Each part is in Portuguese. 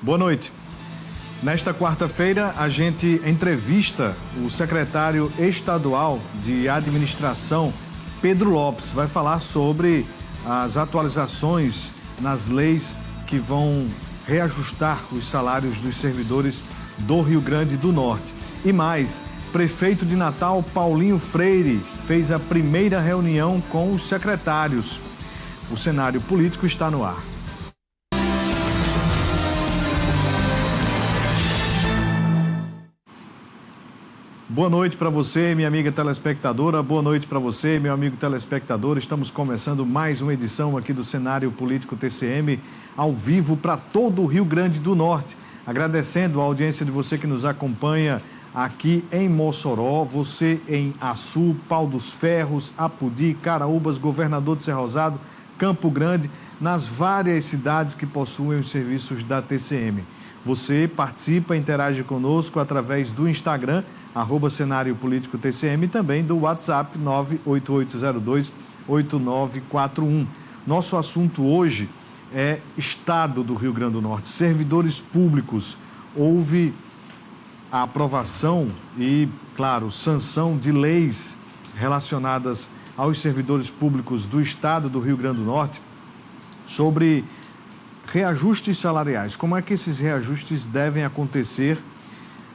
Boa noite. Nesta quarta-feira, a gente entrevista o secretário estadual de administração, Pedro Lopes. Vai falar sobre as atualizações nas leis que vão reajustar os salários dos servidores do Rio Grande do Norte. E mais, prefeito de Natal, Paulinho Freire, fez a primeira reunião com os secretários. O cenário político está no ar. Boa noite para você, minha amiga telespectadora. Boa noite para você, meu amigo telespectador. Estamos começando mais uma edição aqui do Cenário Político TCM, ao vivo para todo o Rio Grande do Norte. Agradecendo a audiência de você que nos acompanha aqui em Mossoró, você em Açu, Pau dos Ferros, Apodi, Caraúbas, Governador de Cerrosado, Campo Grande, nas várias cidades que possuem os serviços da TCM. Você participa, interage conosco através do Instagram, @Cenário Político TCM, e também do WhatsApp 98802-8941. Nosso assunto hoje é Estado do Rio Grande do Norte, servidores públicos. Houve a aprovação e, claro, sanção de leis relacionadas aos servidores públicos do Estado do Rio Grande do Norte sobre reajustes salariais. Como é que esses reajustes devem acontecer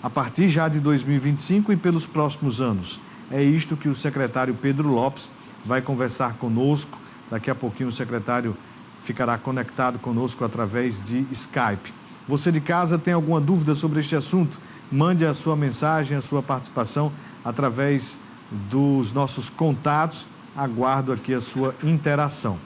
a partir já de 2025 e pelos próximos anos? É isto que o secretário Pedro Lopes vai conversar conosco. Daqui a pouquinho o secretário ficará conectado conosco através de Skype. Você de casa tem alguma dúvida sobre este assunto? Mande a sua mensagem, a sua participação através dos nossos contatos. Aguardo aqui a sua interação.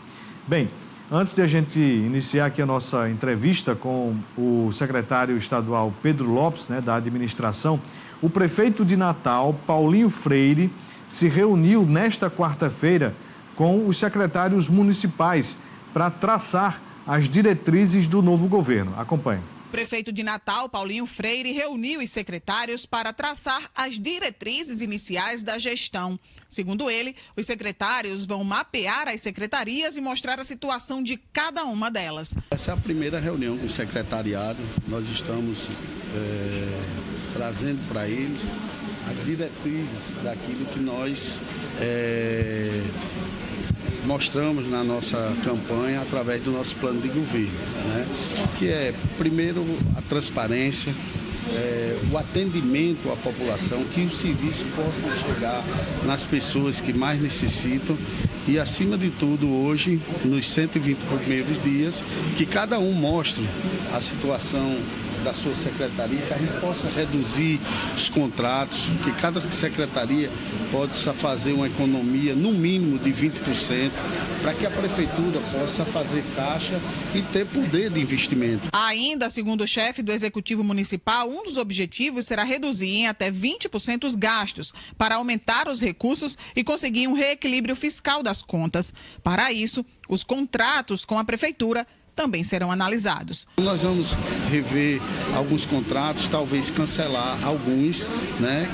Bem, antes de a gente iniciar aqui a nossa entrevista com o secretário estadual Pedro Lopes, da administração, o prefeito de Natal, Paulinho Freire, se reuniu nesta quarta-feira com os secretários municipais para traçar as diretrizes do novo governo. Acompanhe. O prefeito de Natal, Paulinho Freire, reuniu os secretários para traçar as diretrizes iniciais da gestão. Segundo ele, os secretários vão mapear as secretarias e mostrar a situação de cada uma delas. Essa é a primeira reunião com o secretariado. Nós estamos trazendo para eles as diretrizes daquilo que nós mostramos na nossa campanha através do nosso plano de governo, que é, primeiro, a transparência, o atendimento à população, que os serviços possam chegar nas pessoas que mais necessitam e, acima de tudo, hoje, nos 120 primeiros dias, que cada um mostre a situação da sua secretaria, que a gente possa reduzir os contratos, que cada secretaria possa fazer uma economia no mínimo de 20%, para que a prefeitura possa fazer caixa e ter poder de investimento. Ainda, segundo o chefe do Executivo Municipal, um dos objetivos será reduzir em até 20% os gastos, para aumentar os recursos e conseguir um reequilíbrio fiscal das contas. Para isso, os contratos com a prefeitura também serão analisados. Nós vamos rever alguns contratos, talvez cancelar alguns,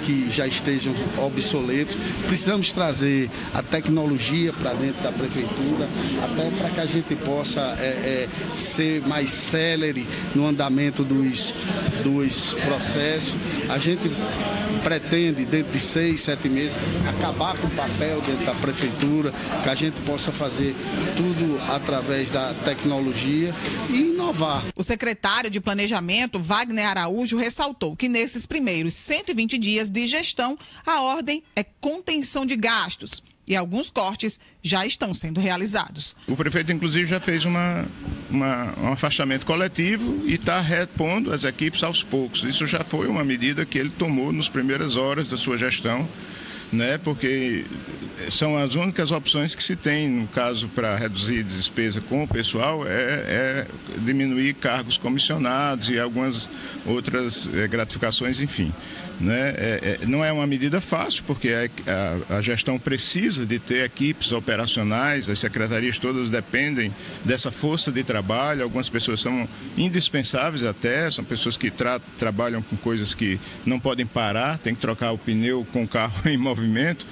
que já estejam obsoletos. Precisamos trazer a tecnologia para dentro da prefeitura, até para que a gente possa ser mais célere no andamento dos processos. A gente pretende, dentro de 6, 7 meses, acabar com o papel dentro da prefeitura, que a gente possa fazer tudo através da tecnologia e inovar. O secretário de Planejamento, Wagner Araújo, ressaltou que nesses primeiros 120 dias de gestão, a ordem é contenção de gastos e alguns cortes já estão sendo realizados. O prefeito, inclusive, já fez um afastamento coletivo e está repondo as equipes aos poucos. Isso já foi uma medida que ele tomou nas primeiras horas da sua gestão, porque são as únicas opções que se tem, no caso, para reduzir despesa com o pessoal, é diminuir cargos comissionados e algumas outras gratificações, enfim. Não é uma medida fácil, porque a gestão precisa de ter equipes operacionais, as secretarias todas dependem dessa força de trabalho, algumas pessoas são indispensáveis até, são pessoas que trabalham com coisas que não podem parar, tem que trocar o pneu com o carro em movimento movimento,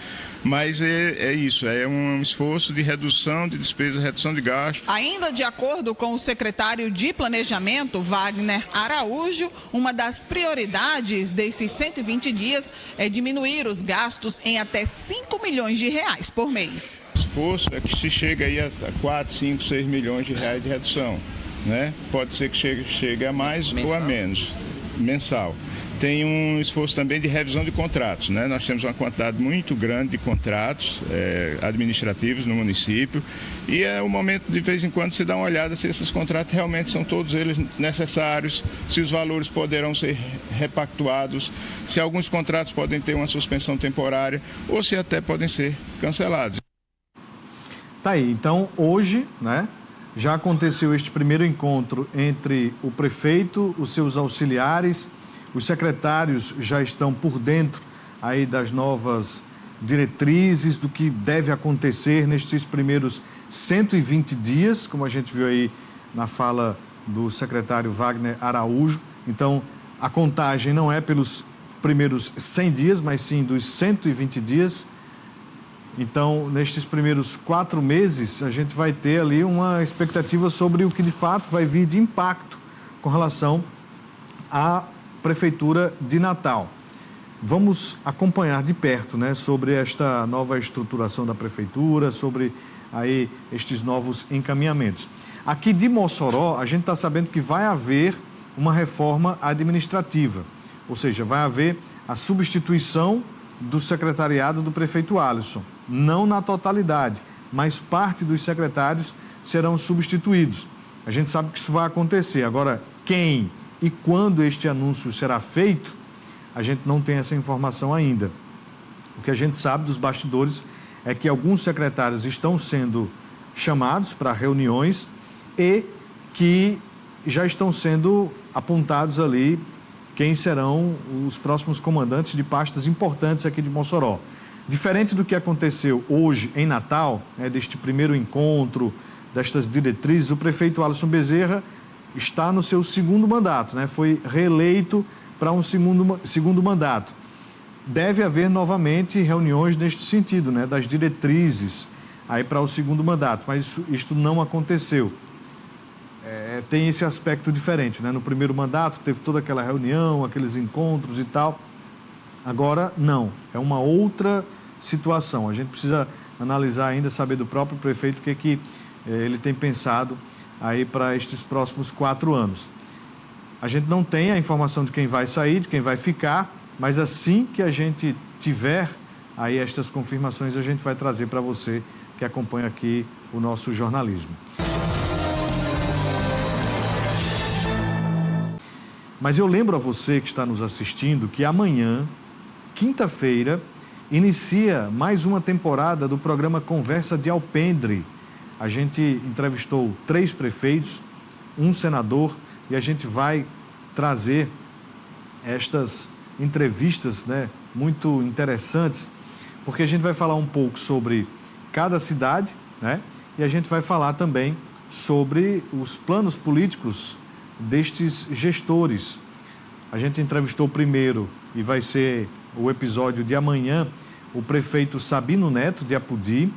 mas é isso, é um esforço de redução de despesa, redução de gastos. Ainda de acordo com o secretário de Planejamento, Wagner Araújo, uma das prioridades desses 120 dias é diminuir os gastos em até 5 milhões de reais por mês. O esforço é que se chega aí a 4, 5, 6 milhões de reais de redução, né? Pode ser que chegue a mais ou a menos, mensal. Tem um esforço também de revisão de contratos, né? Nós temos uma quantidade muito grande de contratos administrativos no município e é o momento de vez em quando se dar uma olhada se esses contratos realmente são todos eles necessários, se os valores poderão ser repactuados, se alguns contratos podem ter uma suspensão temporária ou se até podem ser cancelados. Tá aí, então hoje, né, já aconteceu este primeiro encontro entre o prefeito, os seus auxiliares. Os secretários já estão por dentro aí das novas diretrizes do que deve acontecer nestes primeiros 120 dias, como a gente viu aí na fala do secretário Wagner Araújo. Então, a contagem não é pelos primeiros 100 dias, mas sim dos 120 dias. Então, nestes primeiros 4 meses, a gente vai ter ali uma expectativa sobre o que de fato vai vir de impacto com relação à Prefeitura de Natal. Vamos acompanhar de perto, né, sobre esta nova estruturação da Prefeitura, sobre aí estes novos encaminhamentos. Aqui de Mossoró, a gente está sabendo que vai haver uma reforma administrativa, ou seja, vai haver a substituição do secretariado do prefeito Alisson. Não na totalidade, mas parte dos secretários serão substituídos. A gente sabe que isso vai acontecer. Agora, quem e quando este anúncio será feito, a gente não tem essa informação ainda. O que a gente sabe dos bastidores é que alguns secretários estão sendo chamados para reuniões e que já estão sendo apontados ali quem serão os próximos comandantes de pastas importantes aqui de Mossoró. Diferente do que aconteceu hoje em Natal, né, deste primeiro encontro, destas diretrizes, o prefeito Alisson Bezerra está no seu segundo mandato, né? Foi reeleito para um segundo mandato. Deve haver novamente reuniões neste sentido, né? Das diretrizes aí para o segundo mandato, mas isto não aconteceu. Tem esse aspecto diferente, né? No primeiro mandato teve toda aquela reunião, aqueles encontros e tal. Agora, não. É uma outra situação. A gente precisa analisar ainda, saber do próprio prefeito o que ele tem pensado aí para estes próximos 4 anos. A gente não tem a informação de quem vai sair, de quem vai ficar, mas assim que a gente tiver aí estas confirmações, a gente vai trazer para você que acompanha aqui o nosso jornalismo. Mas eu lembro a você que está nos assistindo que amanhã, quinta-feira, inicia mais uma temporada do programa Conversa de Alpendre. A gente entrevistou 3 prefeitos, um senador, e a gente vai trazer estas entrevistas, né, muito interessantes, porque a gente vai falar um pouco sobre cada cidade, né, e a gente vai falar também sobre os planos políticos destes gestores. A gente entrevistou primeiro, e vai ser o episódio de amanhã, o prefeito Sabino Neto, de Apodi.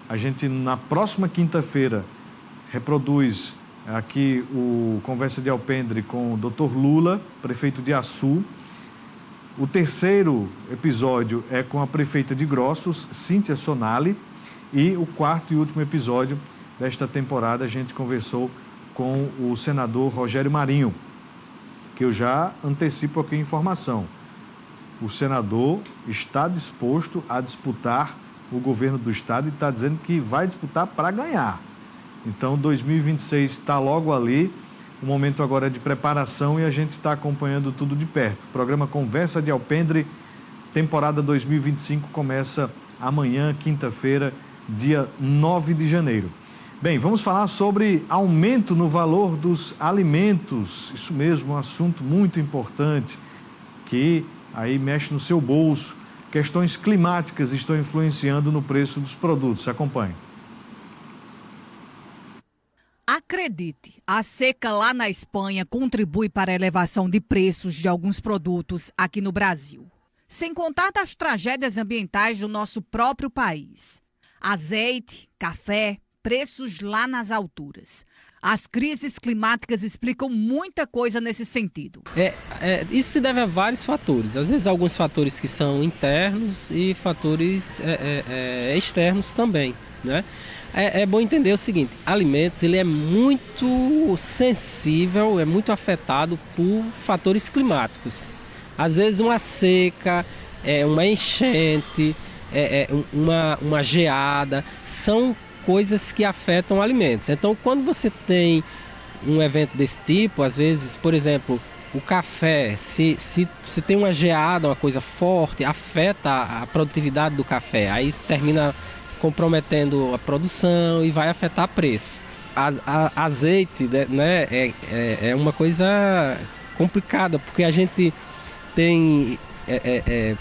A gente, na próxima quinta-feira, reproduz aqui o Conversa de Alpendre com o Dr. Lula, prefeito de Açu. O terceiro episódio é com a prefeita de Grossos, Cíntia Sonali. E o quarto e último episódio desta temporada, a gente conversou com o senador Rogério Marinho, que eu já antecipo aqui a informação. O senador está disposto a disputar o governo do estado e está dizendo que vai disputar para ganhar. Então, 2026 está logo ali, o momento agora é de preparação e a gente está acompanhando tudo de perto. O programa Conversa de Alpendre, temporada 2025, começa amanhã, quinta-feira, dia 9 de janeiro. Bem, vamos falar sobre aumento no valor dos alimentos. Isso mesmo, um assunto muito importante que aí mexe no seu bolso. Questões climáticas estão influenciando no preço dos produtos. Acompanhe. Acredite, a seca lá na Espanha contribui para a elevação de preços de alguns produtos aqui no Brasil. sem contar das tragédias ambientais do nosso próprio país. Azeite, café, preços lá nas alturas. As crises climáticas explicam muita coisa nesse sentido. Isso se deve a vários fatores. Às vezes alguns fatores que são internos e fatores externos também, né? É bom entender o seguinte: alimentos ele é muito sensível, é muito afetado por fatores climáticos. Às vezes uma seca, uma enchente, uma geada, são coisas que afetam alimentos. Então, quando você tem um evento desse tipo, às vezes, por exemplo, o café, se tem uma geada, uma coisa forte, afeta a produtividade do café. Aí isso termina comprometendo a produção e vai afetar o preço. Azeite, né, é uma coisa complicada, porque a gente tem,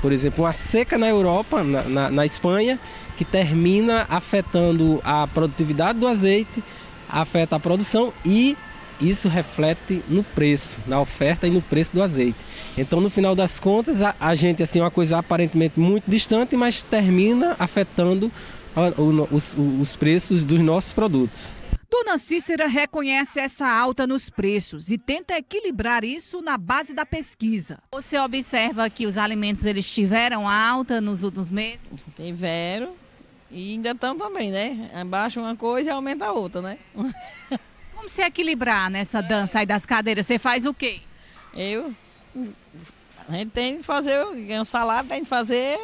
por exemplo, uma seca na Europa, na Espanha, que termina afetando a produtividade do azeite, afeta a produção e isso reflete no preço, na oferta e no preço do azeite. Então, no final das contas, a gente, assim, é uma coisa aparentemente muito distante, mas termina afetando os preços dos nossos produtos. Dona Cícera reconhece essa alta nos preços e tenta equilibrar isso na base da pesquisa. Você observa que os alimentos eles tiveram alta nos últimos meses? Tiveram e ainda estão também, né? Abaixa uma coisa e aumenta a outra, né? Como se equilibrar nessa dança aí das cadeiras? Você faz o quê? A gente tem que fazer, ganhar um salário, tem que fazer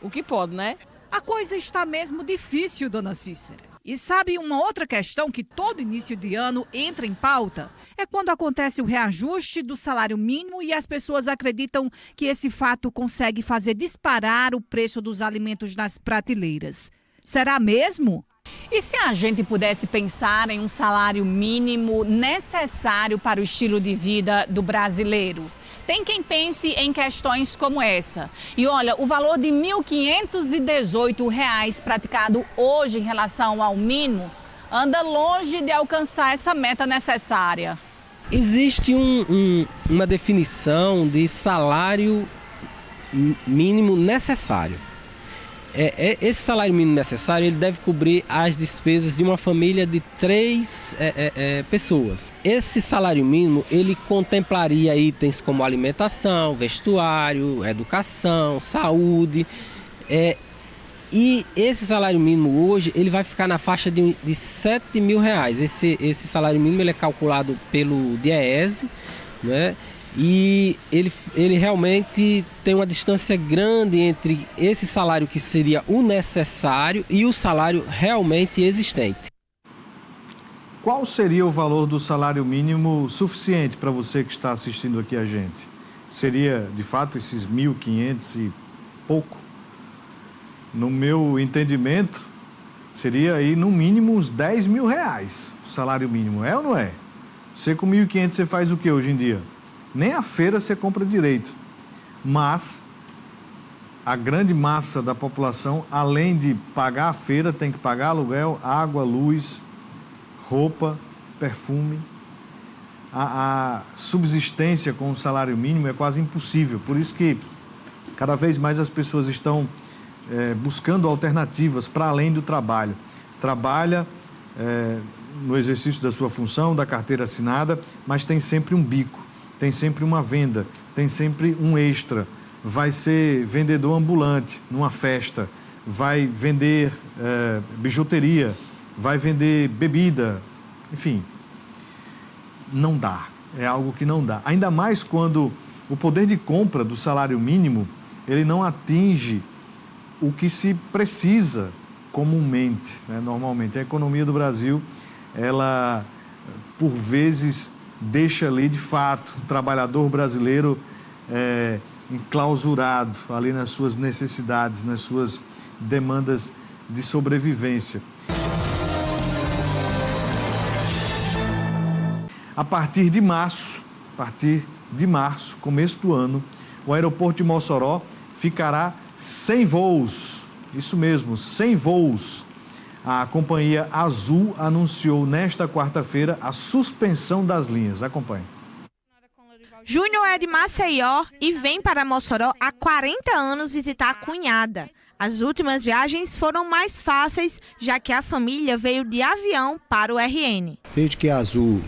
o que pode, né? A coisa está mesmo difícil, Dona Cícera. E sabe uma outra questão que todo início de ano entra em pauta? É quando acontece o reajuste do salário mínimo e as pessoas acreditam que esse fato consegue fazer disparar o preço dos alimentos nas prateleiras. Será mesmo? E se a gente pudesse pensar em um salário mínimo necessário para o estilo de vida do brasileiro? Tem quem pense em questões como essa. E olha, o valor de R$ 1.518 praticado hoje em relação ao mínimo anda longe de alcançar essa meta necessária. Existe uma definição de salário mínimo necessário. Esse salário mínimo necessário ele deve cobrir as despesas de uma família de 3 pessoas. Esse salário mínimo ele contemplaria itens como alimentação, vestuário, educação, saúde. E esse salário mínimo hoje ele vai ficar na faixa de R$ 7.000. Esse salário mínimo ele é calculado pelo DIEESE, né? E ele realmente tem uma distância grande entre esse salário que seria o necessário e o salário realmente existente. Qual seria o valor do salário mínimo suficiente para você que está assistindo aqui a gente? Seria, de fato, esses 1.500 e pouco? No meu entendimento, seria aí no mínimo uns R$10.000 o salário mínimo. É ou não é? Você com 1.500 você faz o que hoje em dia? Nem a feira você compra direito. Mas a grande massa da população, além de pagar a feira, tem que pagar aluguel, água, luz, roupa, perfume. A subsistência com o salário mínimo é quase impossível. Por isso que cada vez mais as pessoas estão buscando alternativas para além do trabalho. Trabalha no exercício da sua função, da carteira assinada, mas tem sempre um bico. Tem sempre uma venda, tem sempre um extra. Vai ser vendedor ambulante numa festa, vai vender bijuteria, vai vender bebida, enfim. Não dá, é algo que não dá. Ainda mais quando o poder de compra do salário mínimo, ele não atinge o que se precisa comumente, né? Normalmente. A economia do Brasil, ela, por vezes, deixa ali, de fato, o trabalhador brasileiro enclausurado ali nas suas necessidades, nas suas demandas de sobrevivência. A partir de março, começo do ano, o aeroporto de Mossoró ficará sem voos. Isso mesmo, sem voos. A companhia Azul anunciou nesta quarta-feira a suspensão das linhas. Acompanhe. Júnior é de Maceió e vem para Mossoró há 40 anos visitar a cunhada. As últimas viagens foram mais fáceis, já que a família veio de avião para o RN. Desde que a Azul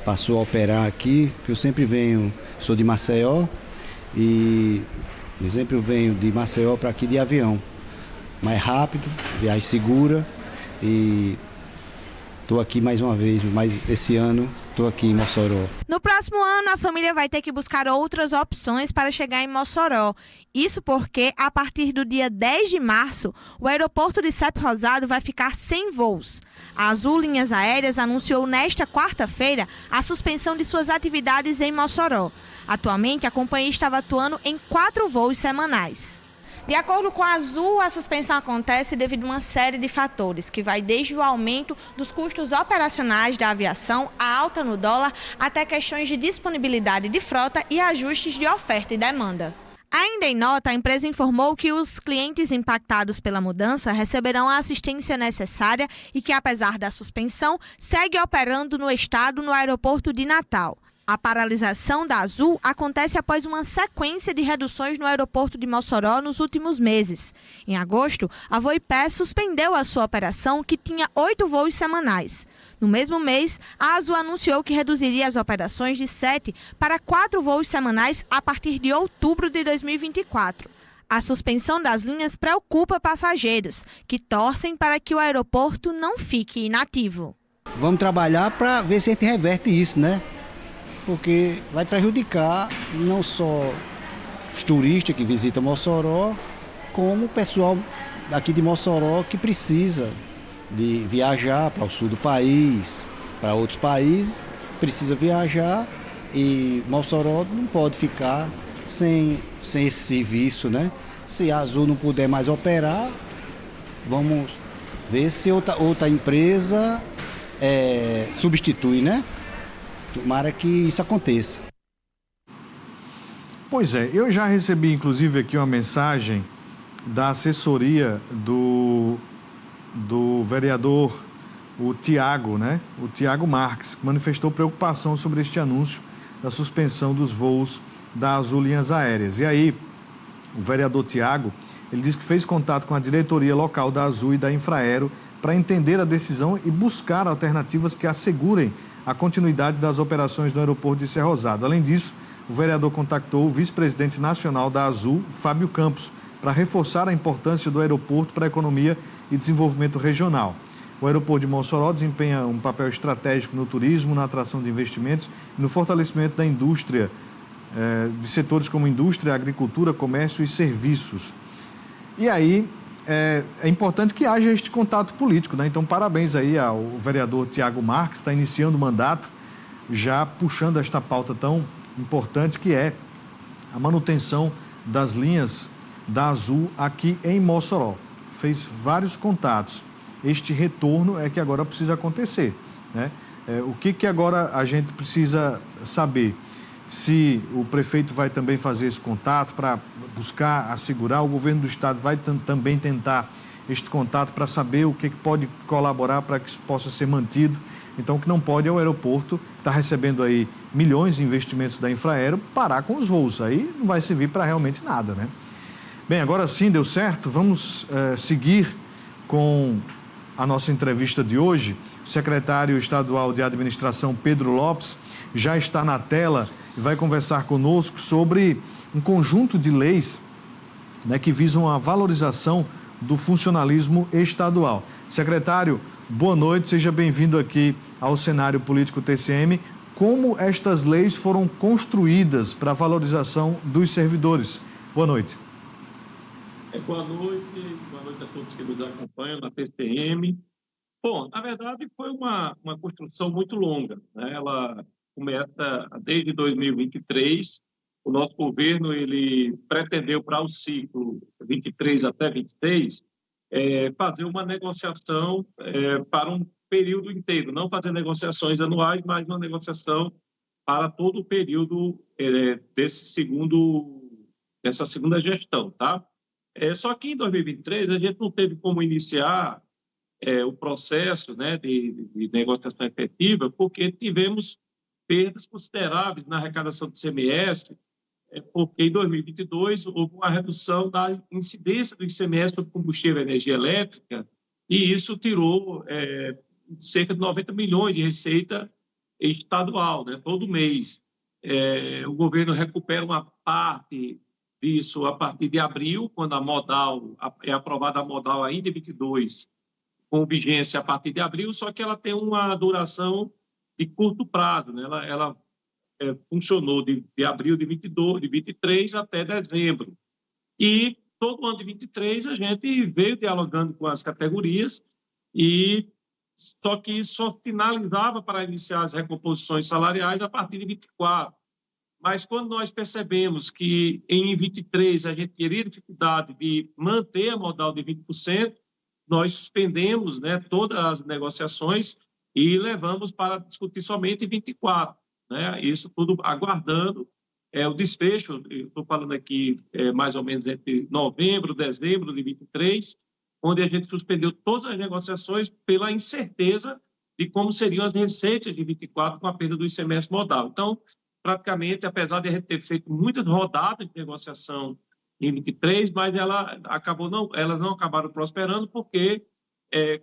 passou a operar aqui, que eu sempre venho, sou de Maceió e sempre venho de Maceió para aqui de avião. Mais rápido, viagem segura e estou aqui mais uma vez, mas esse ano estou aqui em Mossoró. No próximo ano, a família vai ter que buscar outras opções para chegar em Mossoró. Isso porque, a partir do dia 10 de março, o aeroporto de Sete Rosado vai ficar sem voos. A Azul Linhas Aéreas anunciou nesta quarta-feira a suspensão de suas atividades em Mossoró. Atualmente, a companhia estava atuando em 4 voos semanais. De acordo com a Azul, a suspensão acontece devido a uma série de fatores, que vai desde o aumento dos custos operacionais da aviação, a alta no dólar, até questões de disponibilidade de frota e ajustes de oferta e demanda. Ainda em nota, a empresa informou que os clientes impactados pela mudança receberão a assistência necessária e que, apesar da suspensão, segue operando no estado no aeroporto de Natal. A paralisação da Azul acontece após uma sequência de reduções no aeroporto de Mossoró nos últimos meses. Em agosto, a Voipé suspendeu a sua operação, que tinha 8 voos semanais. No mesmo mês, a Azul anunciou que reduziria as operações de 7 para 4 voos semanais a partir de outubro de 2024. A suspensão das linhas preocupa passageiros, que torcem para que o aeroporto não fique inativo. Vamos trabalhar para ver se a gente reverte isso, né? Porque vai prejudicar não só os turistas que visitam Mossoró, como o pessoal daqui de Mossoró que precisa de viajar para o sul do país, para outros países, precisa viajar e Mossoró não pode ficar sem esse serviço, né? Se a Azul não puder mais operar, vamos ver se outra empresa substitui, né? Tomara que isso aconteça. Pois é, eu já recebi inclusive aqui uma mensagem da assessoria do vereador, o Tiago, né? O Tiago Marques, que manifestou preocupação sobre este anúncio da suspensão dos voos da Azul Linhas Aéreas. E aí, o vereador Tiago, ele disse que fez contato com a diretoria local da Azul e da Infraero para entender a decisão e buscar alternativas que assegurem a continuidade das operações no aeroporto de Sete Rosado. Além disso, o vereador contactou o vice-presidente nacional da Azul, Fábio Campos, para reforçar a importância do aeroporto para a economia e desenvolvimento regional. O aeroporto de Mossoró desempenha um papel estratégico no turismo, na atração de investimentos e no fortalecimento da indústria, de setores como indústria, agricultura, comércio e serviços. E aí, é importante que haja este contato político, né? Então, parabéns aí ao vereador Tiago Marques, está iniciando o mandato, já puxando esta pauta tão importante que é a manutenção das linhas da Azul aqui em Mossoró. Fez vários contatos. Este retorno é que agora precisa acontecer, né? O que agora a gente precisa saber? Se o prefeito vai também fazer esse contato para buscar assegurar, o governo do estado vai também tentar este contato para saber o que pode colaborar para que isso possa ser mantido. Então, o que não pode é o aeroporto, que está recebendo aí milhões de investimentos da Infraero, parar com os voos. Aí não vai servir para realmente nada, né? Bem, agora sim, deu certo. Vamos seguir com a nossa entrevista de hoje. O secretário estadual de administração, Pedro Lopes, já está na tela e vai conversar conosco sobre um conjunto de leis, né, que visam a valorização do funcionalismo estadual. Secretário, boa noite, seja bem-vindo aqui ao cenário político TCM. Como estas leis foram construídas para a valorização dos servidores? Boa noite. Boa noite a todos que nos acompanham na TCM. Bom, na verdade foi uma construção muito longa, né? Ela começa desde 2023. O nosso governo ele pretendeu para o ciclo 23 até 26 fazer uma negociação para um período inteiro, não fazer negociações anuais, mas uma negociação para todo o período dessa segunda gestão, tá? Só que em 2023 a gente não teve como iniciar o processo, né, de negociação efetiva, porque tivemos perdas consideráveis na arrecadação do ICMS, porque em 2022 houve uma redução da incidência do ICMS sobre combustível e energia elétrica, e isso tirou cerca de 90 milhões de receita estadual, né, todo mês. O governo recupera uma parte disso a partir de abril, quando a modal é aprovada a modal ainda em 22, com vigência a partir de abril, só que ela tem uma duração de curto prazo, né? Ela funcionou de abril de 23 até dezembro. E todo ano de 23 a gente veio dialogando com as categorias, e só que só finalizava para iniciar as recomposições salariais a partir de 24. Mas quando nós percebemos que em 23 a gente teria dificuldade de manter a modal de 20%, nós suspendemos, né, todas as negociações e levamos para discutir somente em 24. Né? Isso tudo aguardando o desfecho. Estou falando aqui mais ou menos entre novembro, dezembro de 23, onde a gente suspendeu todas as negociações pela incerteza de como seriam as receitas de 24 com a perda do ICMS modal. Então, praticamente, apesar de a gente ter feito muitas rodadas de negociação em 23, mas elas não acabaram prosperando porque,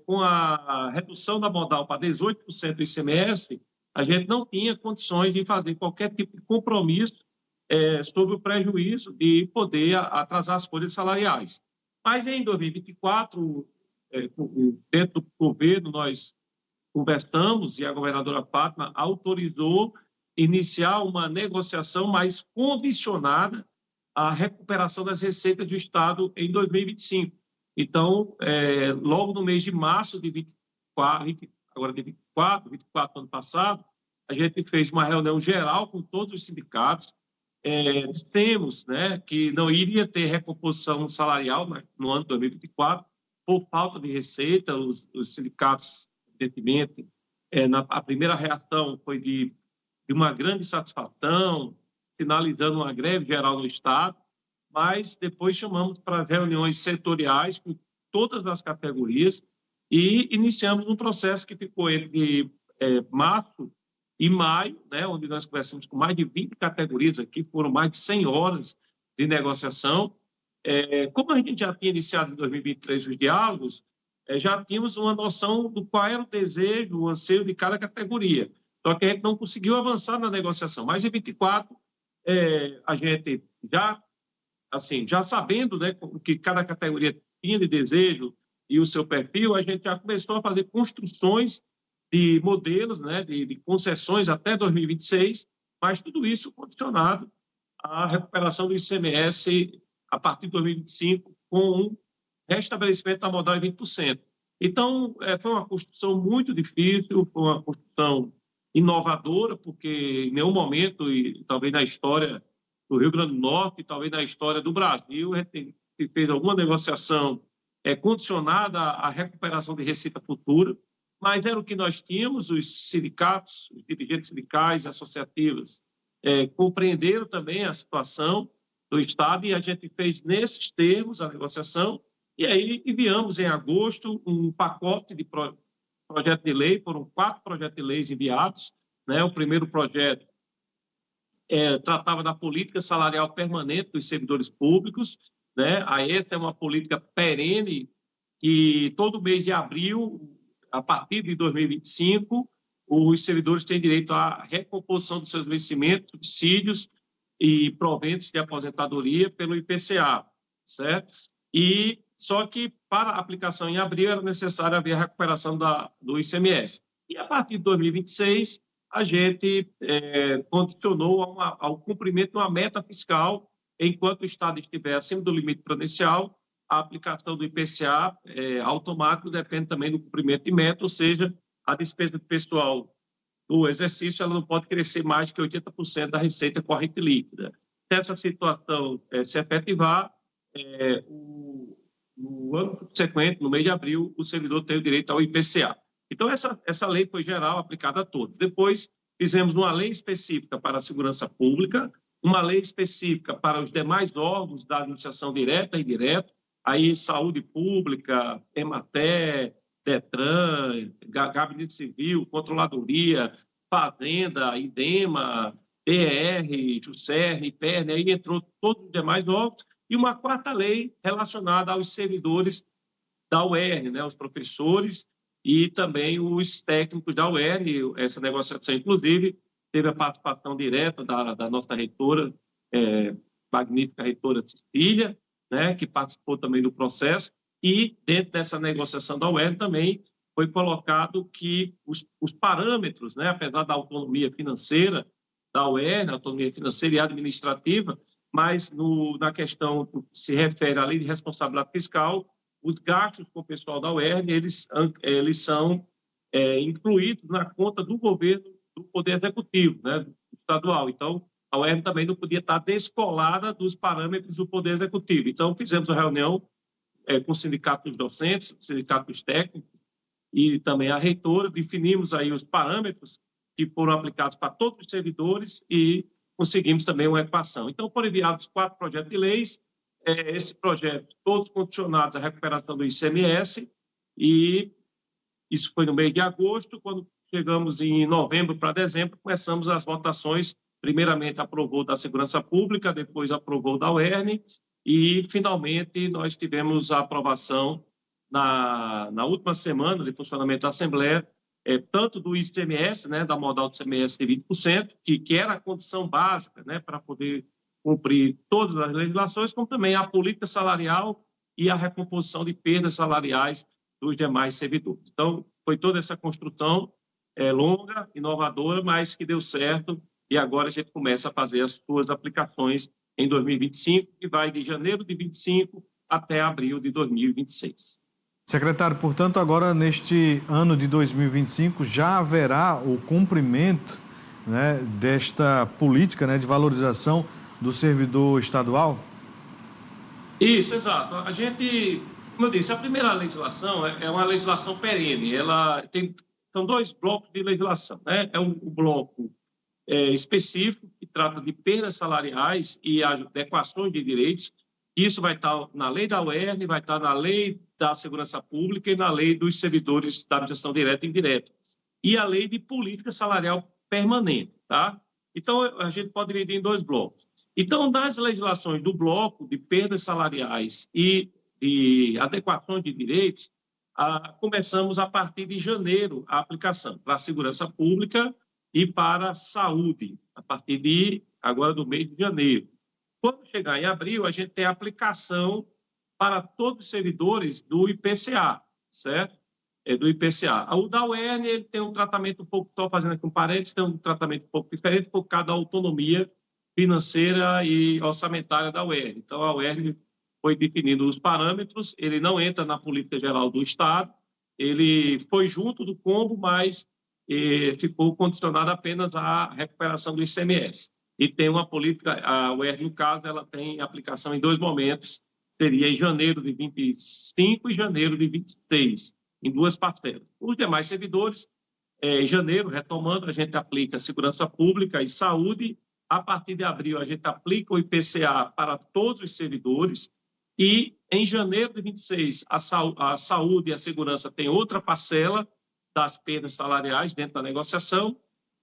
com a redução da modal para 18% do ICMS, a gente não tinha condições de fazer qualquer tipo de compromisso sobre o prejuízo de poder atrasar as folhas salariais. Mas em 2024, dentro do governo, nós conversamos e a governadora Fátima autorizou iniciar uma negociação mais condicionada à recuperação das receitas do Estado em 2025. Então, logo no mês de março de 24 ano passado, a gente fez uma reunião geral com todos os sindicatos. Dissemos, né, que não iria ter recomposição salarial no ano de 2024 por falta de receita. Os sindicatos, evidentemente, a primeira reação foi de uma grande satisfação, sinalizando uma greve geral no Estado, mas depois chamamos para as reuniões setoriais com todas as categorias e iniciamos um processo que ficou entre março e maio, né, onde nós conversamos com mais de 20 categorias aqui, foram mais de 100 horas de negociação. Como a gente já tinha iniciado em 2023 os diálogos, já tínhamos uma noção do qual era o desejo, o anseio de cada categoria. Só que a gente não conseguiu avançar na negociação. Mas em 24, a gente já sabendo, né, o que cada categoria tinha de desejo e o seu perfil, a gente já começou a fazer construções de modelos, né, de concessões até 2026, mas tudo isso condicionado à recuperação do ICMS a partir de 2025, com um restabelecimento da modal em 20%. Então, foi uma construção muito difícil, foi uma construção inovadora, porque em nenhum momento, e talvez na história do Rio Grande do Norte, e talvez na história do Brasil, a gente fez alguma negociação condicionada à recuperação de receita futura, mas era o que nós tínhamos. Os sindicatos, os dirigentes sindicais, associativas, compreenderam também a situação do Estado e a gente fez nesses termos a negociação, e aí enviamos em agosto um pacote de projeto de lei. Foram 4 projetos de leis enviados, né? O primeiro projeto tratava da política salarial permanente dos servidores públicos, né? Essa é uma política perene que todo mês de abril, a partir de 2025, os servidores têm direito à recomposição dos seus vencimentos, subsídios e proventos de aposentadoria pelo IPCA, certo? Só que, para a aplicação em abril, era necessário haver a recuperação do ICMS. E, a partir de 2026, a gente condicionou ao cumprimento de uma meta fiscal, enquanto o Estado estiver acima do limite prudencial. A aplicação do IPCA automático depende também do cumprimento de meta, ou seja, a despesa pessoal do exercício ela não pode crescer mais que 80% da receita corrente líquida. Se essa situação se efetivar, no ano subsequente, no mês de abril, o servidor tem o direito ao IPCA. Então, essa lei foi geral, aplicada a todos. Depois, fizemos uma lei específica para a segurança pública, uma lei específica para os demais órgãos da administração direta e indireta, aí saúde pública, EMATER, DETRAN, Gabinete Civil, Controladoria, Fazenda, IDEMA, ER, JUSERN, IPERN, aí entrou todos os demais órgãos, e uma quarta lei relacionada aos servidores da UERN, né, os professores e também os técnicos da UERN. Essa negociação, inclusive, teve a participação direta da nossa reitora, magnífica reitora Cecília, né, que participou também do processo, e dentro dessa negociação da UERN também foi colocado que os parâmetros, né, apesar da autonomia financeira da UERN, autonomia financeira e administrativa, mas na questão que se refere à lei de responsabilidade fiscal, os gastos com o pessoal da UERN, eles são incluídos na conta do governo, do Poder Executivo, né, estadual. Então, a UERN também não podia estar descolada dos parâmetros do Poder Executivo. Então, fizemos a reunião com o sindicato dos docentes, o sindicato dos técnicos e também a reitora, definimos aí os parâmetros que foram aplicados para todos os servidores e conseguimos também uma equação. Então, foram enviados 4 projetos de leis, esse projeto, todos condicionados à recuperação do ICMS, e isso foi no mês de agosto. Quando chegamos em novembro para dezembro, começamos as votações. Primeiramente aprovou da Segurança Pública, depois aprovou da UERN, e finalmente nós tivemos a aprovação na última semana de funcionamento da Assembleia, tanto do ICMS, né, da modal do ICMS de 20%, que era a condição básica, né, para poder cumprir todas as legislações, como também a política salarial e a recomposição de perdas salariais dos demais servidores. Então, foi toda essa construção longa, inovadora, mas que deu certo, e agora a gente começa a fazer as suas aplicações em 2025, que vai de janeiro de 2025 até abril de 2026. Secretário, portanto, agora neste ano de 2025 já haverá o cumprimento, né, desta política, né, de valorização do servidor estadual? Isso, exato. A gente, como eu disse, a primeira legislação é uma legislação perene. São 2 blocos de legislação, né? É um bloco específico que trata de perdas salariais e adequações de direitos. Isso vai estar na lei da UERN, vai estar na lei da Segurança Pública e na lei dos servidores da administração direta e indireta. E a lei de política salarial permanente, tá? Então, a gente pode dividir em 2 blocos. Então, nas legislações do bloco de perdas salariais e de adequações de direitos, começamos a partir de janeiro a aplicação para a Segurança Pública e para a Saúde, a partir agora do mês de janeiro. Quando chegar em abril, a gente tem a aplicação para todos os servidores do IPCA, certo? Do IPCA. O da UERN, ele tem um tratamento um pouco, estou fazendo aqui um parênteses, tem um tratamento um pouco diferente por causa da autonomia financeira e orçamentária da UERN. Então, a UERN foi definindo os parâmetros, ele não entra na política geral do Estado, ele foi junto do combo, mas ficou condicionado apenas à recuperação do ICMS. E tem uma política, a UERN, no caso, ela tem aplicação em 2 momentos, seria em janeiro de 25 e janeiro de 26, em 2 parcelas. Os demais servidores, em janeiro, retomando, a gente aplica Segurança Pública e Saúde. A partir de abril, a gente aplica o IPCA para todos os servidores. E em janeiro de 26, a Saúde e a Segurança têm outra parcela das perdas salariais dentro da negociação.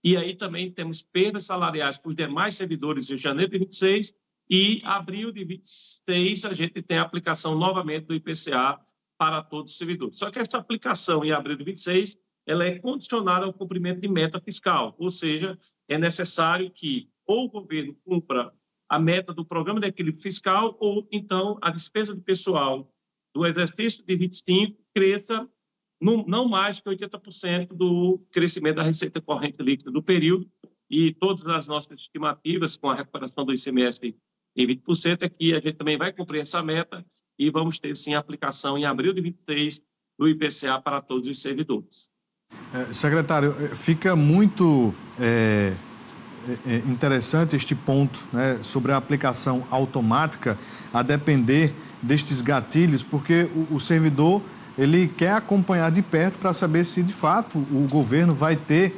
E aí também temos perdas salariais para os demais servidores em janeiro de 26. E abril de 26, a gente tem a aplicação novamente do IPCA para todos os servidores. Só que essa aplicação em abril de 26, ela é condicionada ao cumprimento de meta fiscal, ou seja, é necessário que ou o governo cumpra a meta do Programa de Equilíbrio Fiscal, ou então a despesa de pessoal do exercício de 25 cresça não mais que 80% do crescimento da receita corrente líquida do período, e todas as nossas estimativas com a recuperação do ICMS em 20% é que a gente também vai cumprir essa meta e vamos ter, sim, a aplicação em abril de 26 do IPCA para todos os servidores. Secretário, fica muito interessante este ponto, né, sobre a aplicação automática, a depender destes gatilhos, porque o servidor ele quer acompanhar de perto para saber se, de fato, o governo vai ter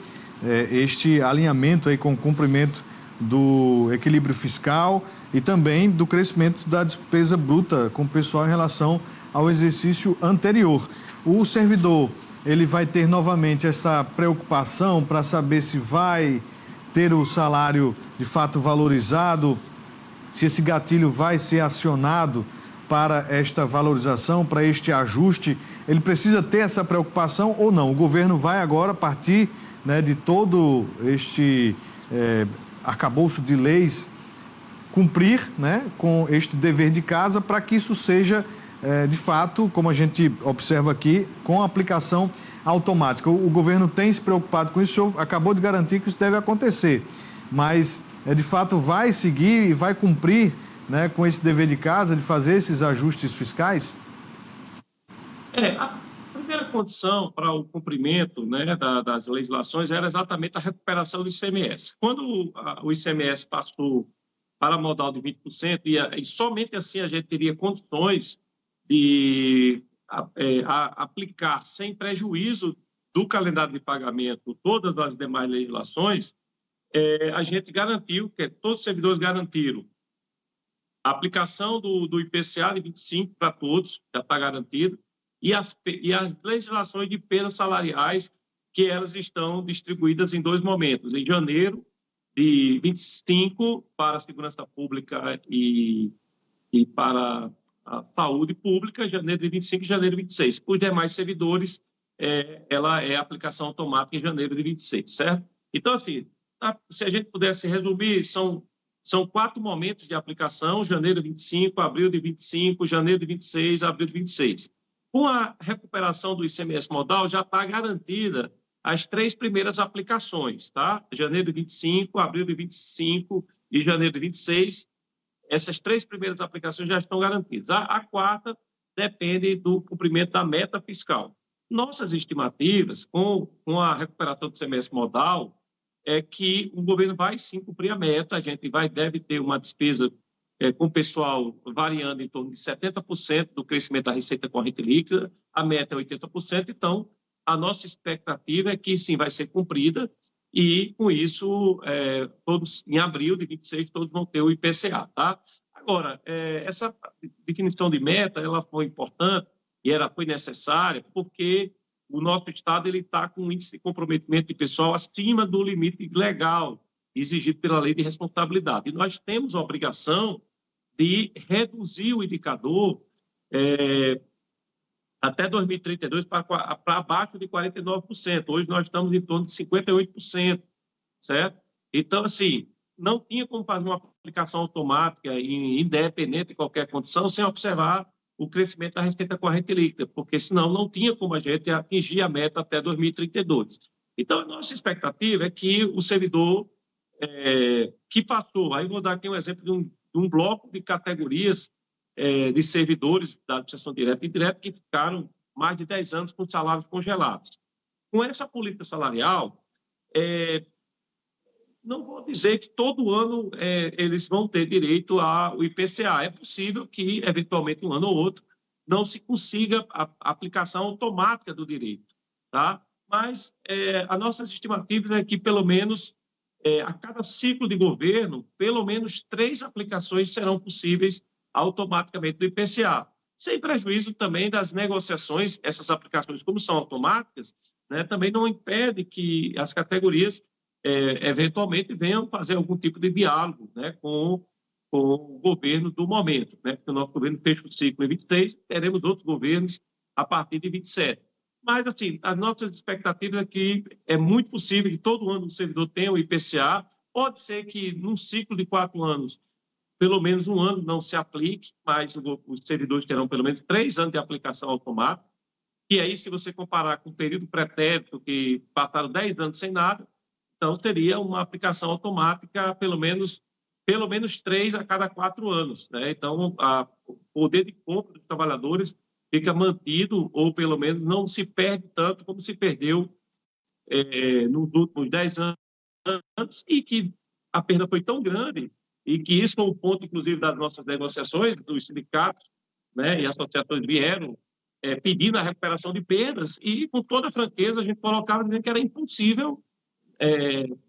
este alinhamento aí com o cumprimento do equilíbrio fiscal e também do crescimento da despesa bruta com o pessoal em relação ao exercício anterior. O servidor ele vai ter novamente essa preocupação para saber se vai ter o salário de fato valorizado, se esse gatilho vai ser acionado para esta valorização, para este ajuste. Ele precisa ter essa preocupação ou não? O governo vai agora partir, né, de todo este arcabouço de leis, cumprir, né, com este dever de casa para que isso seja, de fato, como a gente observa aqui, com a aplicação automática. O governo tem se preocupado com isso, o senhor acabou de garantir que isso deve acontecer, mas de fato vai seguir e vai cumprir, né, com esse dever de casa de fazer esses ajustes fiscais? A primeira condição para o cumprimento, né, das legislações era exatamente a recuperação do ICMS. Quando o ICMS passou para a modal de 20%, e somente assim a gente teria condições de aplicar sem prejuízo do calendário de pagamento todas as demais legislações, a gente garantiu, que todos os servidores garantiram a aplicação do IPCA de 25% para todos, já está garantido, e as legislações de perdas salariais, que elas estão distribuídas em 2 momentos, em janeiro de 25% para a segurança pública e para a saúde pública, janeiro de 25% e janeiro de 26%. Os demais servidores, ela é aplicação automática em janeiro de 26%, certo? Então, assim, se a gente pudesse resumir, são 4 momentos de aplicação: janeiro de 25%, abril de 25%, janeiro de 26%, abril de 26%. Com a recuperação do ICMS modal, já está garantida as 3 primeiras aplicações, tá? Janeiro de 25%, abril de 25% e janeiro de 26%. Essas 3 primeiras aplicações já estão garantidas. A 4ª depende do cumprimento da meta fiscal. Nossas estimativas, com a recuperação do ICMS modal, é que o governo vai sim cumprir a meta. A gente deve ter uma despesa com o pessoal variando em torno de 70% do crescimento da receita corrente líquida. A meta é 80%, então a nossa expectativa é que sim vai ser cumprida, e com isso, todos em abril de 26, todos vão ter o IPCA, tá? Agora, essa definição de meta, ela foi importante e foi necessária porque o nosso Estado está com um índice de comprometimento de pessoal acima do limite legal exigido pela Lei de Responsabilidade. E nós temos a obrigação de reduzir o indicador até 2032 para abaixo de 49%. Hoje nós estamos em torno de 58%, certo? Então, assim, não tinha como fazer uma aplicação automática e independente de qualquer condição sem observar o crescimento da receita corrente líquida, porque senão não tinha como a gente atingir a meta até 2032. Então, a nossa expectativa é que o servidor que passou, aí vou dar aqui um exemplo de um bloco de categorias de servidores da administração direta e indireta que ficaram mais de 10 anos com salários congelados. Com essa política salarial, não vou dizer que todo ano eles vão ter direito ao IPCA. É possível que, eventualmente, um ano ou outro, não se consiga a aplicação automática do direito, tá? Mas as nossas estimativas é que, pelo menos, a cada ciclo de governo, pelo menos 3 aplicações serão possíveis automaticamente do IPCA, sem prejuízo também das negociações. Essas aplicações, como são automáticas, né, também não impede que as categorias eventualmente venham fazer algum tipo de diálogo, né, com o governo do momento, né, porque o nosso governo fecha o ciclo em 26, teremos outros governos a partir de 27. Mas, assim, as nossas expectativas é que é muito possível que todo ano o servidor tenha o IPCA. Pode ser que, num ciclo de 4 anos, pelo menos um ano não se aplique, mas os servidores terão pelo menos 3 anos de aplicação automática. E aí, se você comparar com o período pretérito, que passaram 10 anos sem nada, então seria uma aplicação automática pelo menos 3 a cada 4 anos, né? Então, o poder de compra dos trabalhadores fica mantido, ou pelo menos não se perde tanto como se perdeu nos últimos 10 anos, e que a perda foi tão grande, e que isso foi um ponto, inclusive, das nossas negociações, dos sindicatos, né, e associações vieram pedindo a recuperação de perdas, e com toda franqueza a gente colocava dizendo que era impossível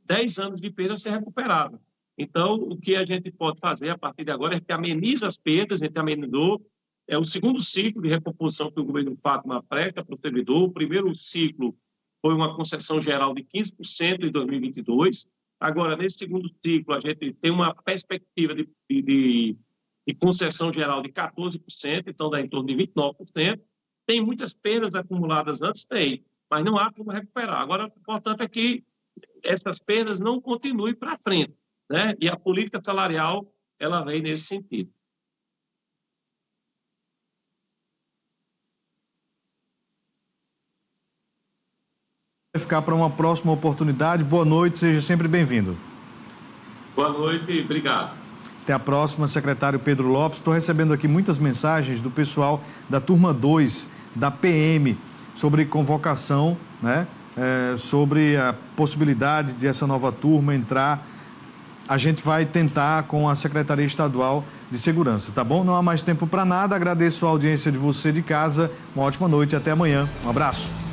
10 anos de perda ser recuperado. Então, o que a gente pode fazer a partir de agora é que ameniza as perdas, a gente amenizou é o segundo ciclo de recomposição que o governo Fátima presta para o servidor. O primeiro ciclo foi uma concessão geral de 15% em 2022. Agora, nesse segundo ciclo, a gente tem uma perspectiva de concessão geral de 14%, então dá em torno de 29%. Tem muitas perdas acumuladas antes? Tem, mas não há como recuperar. Agora, o importante é que essas perdas não continuem para frente, né? E a política salarial, ela vem nesse sentido. Vai ficar para uma próxima oportunidade. Boa noite, seja sempre bem-vindo. Boa noite e obrigado. Até a próxima, secretário Pedro Lopes. Estou recebendo aqui muitas mensagens do pessoal da turma 2 da PM sobre convocação, né? Sobre a possibilidade de essa nova turma entrar. A gente vai tentar com a Secretaria Estadual de Segurança, tá bom? Não há mais tempo para nada. Agradeço a audiência de você de casa. Uma ótima noite e até amanhã. Um abraço.